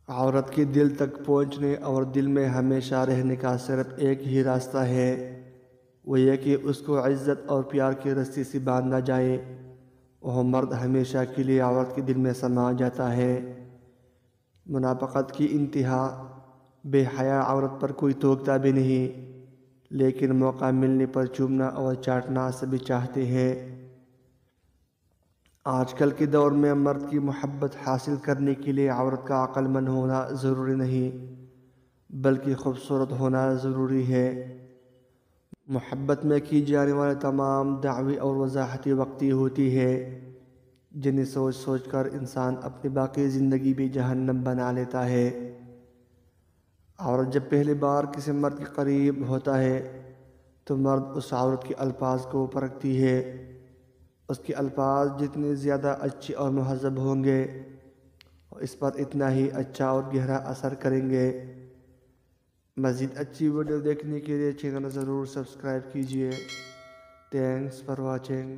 عورت کے دل تک پہنچنے اور دل میں ہمیشہ رہنے کا صرف ایک ہی راستہ ہے، وہ یہ کہ اس کو عزت اور پیار کی رسی سے باندھا جائے۔ وہ مرد ہمیشہ کے لیے عورت کے دل میں سما جاتا ہے۔ منافقت کی انتہا، بے حیا عورت پر کوئی توقع بھی نہیں، لیکن موقع ملنے پر چومنا اور چاٹنا سبھی چاہتے ہیں۔ آج کل کے دور میں مرد کی محبت حاصل کرنے کے لیے عورت کا عقل مند ہونا ضروری نہیں، بلکہ خوبصورت ہونا ضروری ہے۔ محبت میں کی جانے والی تمام دعوی اور وضاحتیں وقتی ہوتی ہے، جنہیں سوچ سوچ کر انسان اپنی باقی زندگی بھی جہنم بنا لیتا ہے۔ عورت جب پہلی بار کسی مرد کے قریب ہوتا ہے تو مرد اس عورت کے الفاظ کو پرکھتی ہے۔ اس کے الفاظ جتنے زیادہ اچھے اور مہذب ہوں گے، اس پر اتنا ہی اچھا اور گہرا اثر کریں گے۔ مزید اچھی ویڈیو دیکھنے کے لیے چینل ضرور سبسکرائب کیجیے۔ Thanks for watching.